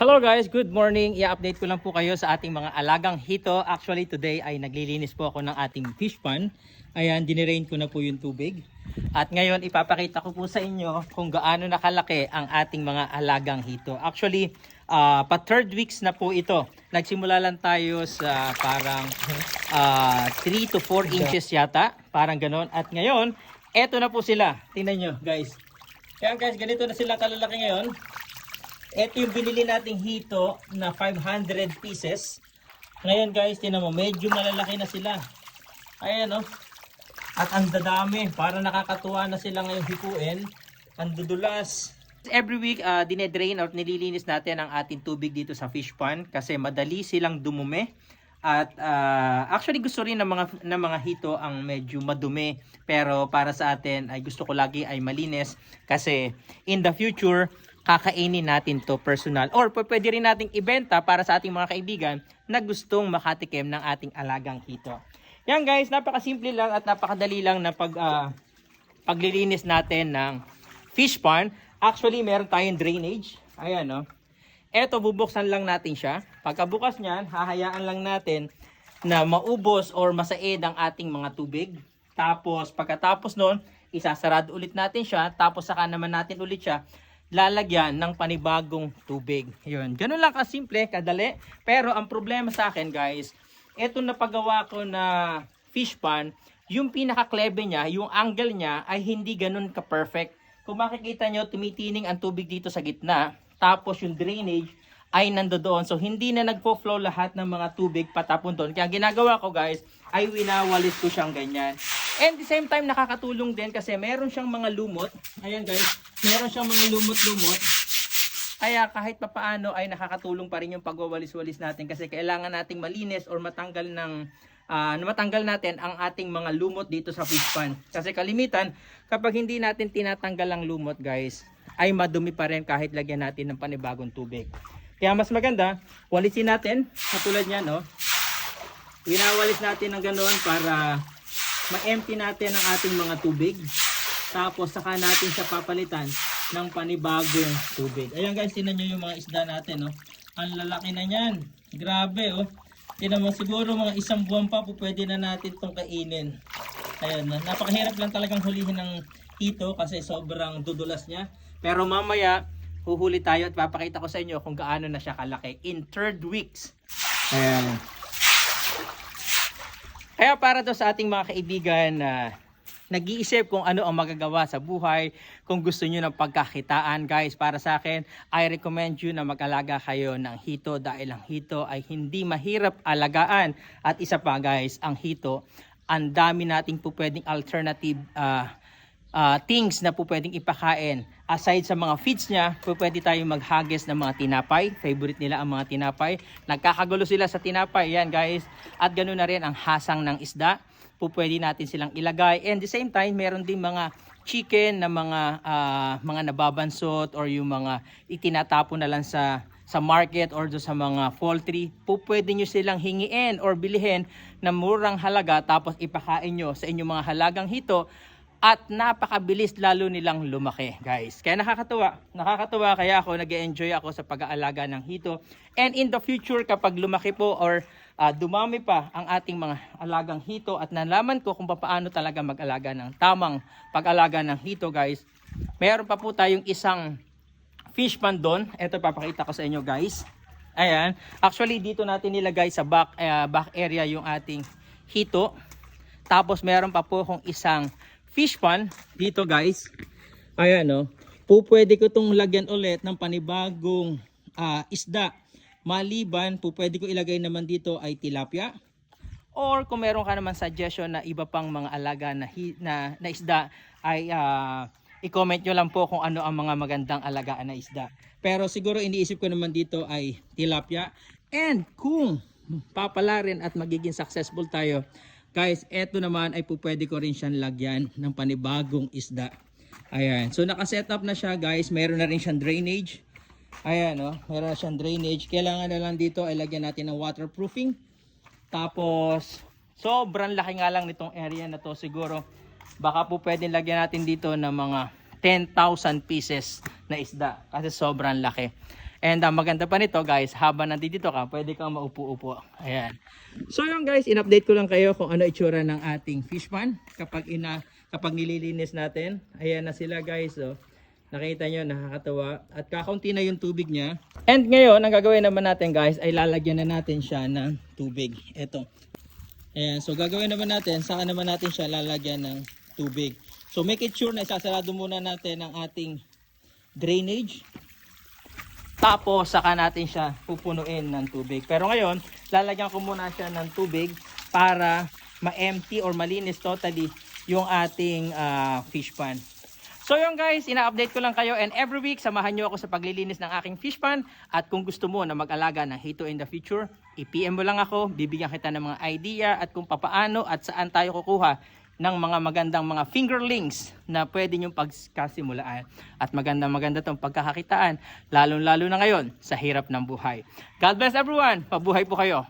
Hello guys, good morning. I-update ko lang po kayo sa ating mga alagang hito. Actually today ay naglilinis po ako ng ating fish pond. Ayan, dinirain ko na po yung tubig. At ngayon ipapakita ko po sa inyo kung gaano nakalaki ang ating mga alagang hito. Actually, pa third weeks na po ito. Nagsimula lang tayo sa parang 3 to 4 inches yata. Parang ganon. At ngayon, eto na po sila. Tingnan nyo guys. Kaya guys, ganito na sila kalalaki ngayon. Ito yung binili nating hito na 500 pieces. Ngayon guys, tinan mo, medyo malalaki na sila. Ayan o. At ang dadami, para nakakatuwa na sila ngayong hipuin. Ang dudulas. Every week, dinedrain or nililinis natin ang ating tubig dito sa fish pond. Kasi madali silang dumumi. At actually gusto rin ng mga hito ang medyo madumi. Pero para sa atin, ay gusto ko lagi ay malinis. Kasi in the future, kakainin natin to personal or pwede rin nating ibenta para sa ating mga kaibigan na gustong makatikim ng ating alagang hito. Yan guys, napakasimple lang at napakadali lang na paglilinis natin ng fish pond. Actually, meron tayong drainage. Ayan no. Eto, bubuksan lang natin siya. Pagkabukas niyan, hahayaan lang natin na maubos or masaid ang ating mga tubig. Tapos, pagkatapos nun, isasarado ulit natin siya. Tapos, saka naman natin ulit siya lalagyan ng panibagong tubig. Yun. Ganun lang kasimple, kadali. Pero ang problema sa akin guys, eto na paggawa ko na fish pond, yung pinaka-klebe niya, yung angle niya ay hindi ganun ka-perfect. Kung makikita nyo, tumitining ang tubig dito sa gitna. Tapos yung drainage ay nandoon. So hindi na nagpo-flow lahat ng mga tubig patapon doon. Kaya ginagawa ko guys, ay winawalis ko siyang ganyan. And the same time nakakatulong din kasi meron siyang mga lumot. Ayan guys, meron siyang mga lumot-lumot. Kaya kahit papaano ay nakakatulong pa rin yung pagwawalis-walis natin kasi kailangan nating malinis or matanggal natin ang ating mga lumot dito sa fish pond. Kasi kalimitan, kapag hindi natin tinatanggal ang lumot guys, ay madumi pa rin kahit lagyan natin ng panibagong tubig. Kaya mas maganda, walisin natin, katulad niyan, no? Winawalis natin ng ganoon para ma-empty natin ang ating mga tubig. Tapos saka natin siya papalitan ng panibagong tubig. Ayan guys, tinan nyo yung mga isda natin, no? Ang lalaki na niyan. Grabe, oh. Tinan mo, siguro mga isang buwan pa po pwede na natin itong kainin. Ayan, napakahirap lang talagang hulihin ng hito kasi sobrang dudulas niya. Pero mamaya, huhuli tayo at papakita ko sa inyo kung gaano na siya kalaki in 3rd weeks. Ayan. Kaya para to sa ating mga kaibigan na nag-iisip kung ano ang magagawa sa buhay, kung gusto nyo ng pagkakitaan guys, para sa akin, I recommend you na mag-alaga kayo ng hito dahil ang hito ay hindi mahirap alagaan. At isa pa guys, ang hito, ang dami nating po pwedeng alternative things na po pwedeng ipakain. Aside sa mga feeds niya, po pwede tayong maghagis ng mga tinapay. Favorite nila ang mga tinapay. Nagkakagulo sila sa tinapay. Yan guys. At ganoon na rin ang hasang ng isda. Po pwede natin silang ilagay. And the same time, meron din mga chicken na mga nababansot or yung mga itinatapo na lang sa market or sa mga poultry. Po pwede nyo silang hingiin or bilihin na murang halaga tapos ipakain nyo sa inyong mga halagang hito. At napakabilis lalo nilang lumaki guys. Kaya nakakatuwa kaya ako nag-enjoy ako sa pag-aalaga ng hito. And in the future kapag lumaki po or dumami pa ang ating mga alagang hito at nalaman ko kung paano talaga mag-alaga ng tamang pag-alaga ng hito guys. Mayroon pa po tayong isang fish pond doon. Ito papakita ko sa inyo guys. Ayan. Actually dito natin nilagay sa back area yung ating hito. Tapos meron pa po akong isang fish pond dito guys. Ayan no. Pwede ko itong lagyan ulit ng panibagong isda. Maliban, pwede ko ilagay naman dito ay tilapia. Or kung meron ka naman suggestion na iba pang mga alaga na isda ay i-comment nyo lang po kung ano ang mga magandang alagaan na isda. Pero siguro iniisip ko naman dito ay tilapia. And kung papalarin at magiging successful tayo, guys, eto naman ay pwede ko rin siyang lagyan ng panibagong isda. Ayan. So naka-set up na siya guys. Meron na rin siyang drainage. Ayan no. Meron na siyang drainage. Kailangan na lang dito ay lagyan natin ng waterproofing. Tapos sobrang laki nga lang nitong area na to. Siguro baka po pwede lagyan natin dito ng mga 10,000 pieces na isda. Kasi sobrang laki. And maganda pa nito guys, habang nandito ka, pwede kang maupo-upo. Ayan. So yun guys, in-update ko lang kayo kung ano itsura ng ating fish pan kapag nililinis natin. Ayan na sila guys. So, nakita nyo, nakakatawa. At kakaunti na yung tubig niya. And ngayon, ang gagawin naman natin guys, ay lalagyan na natin siya ng tubig. Ito. Ayan, so gagawin naman natin, saka naman natin siya lalagyan ng tubig. So make it sure na isasarado muna natin ang ating drainage. Tapos saka natin siya pupunuin ng tubig. Pero ngayon, lalagyan ko muna siya ng tubig para ma-empty or malinis totally yung ating fish pan. So yun guys, ina-update ko lang kayo, and every week samahan nyo ako sa paglilinis ng aking fish pan. At kung gusto mo na mag-alaga ng hito in the future, i-PM mo lang ako, bibigyan kita ng mga idea at kung papaano at saan tayo kukuha ng mga magandang mga fingerlings na pwede nyong pagkasimulaan. At maganda itong pagkakakitaan, lalo na ngayon sa hirap ng buhay. God bless everyone! Pabuhay po kayo!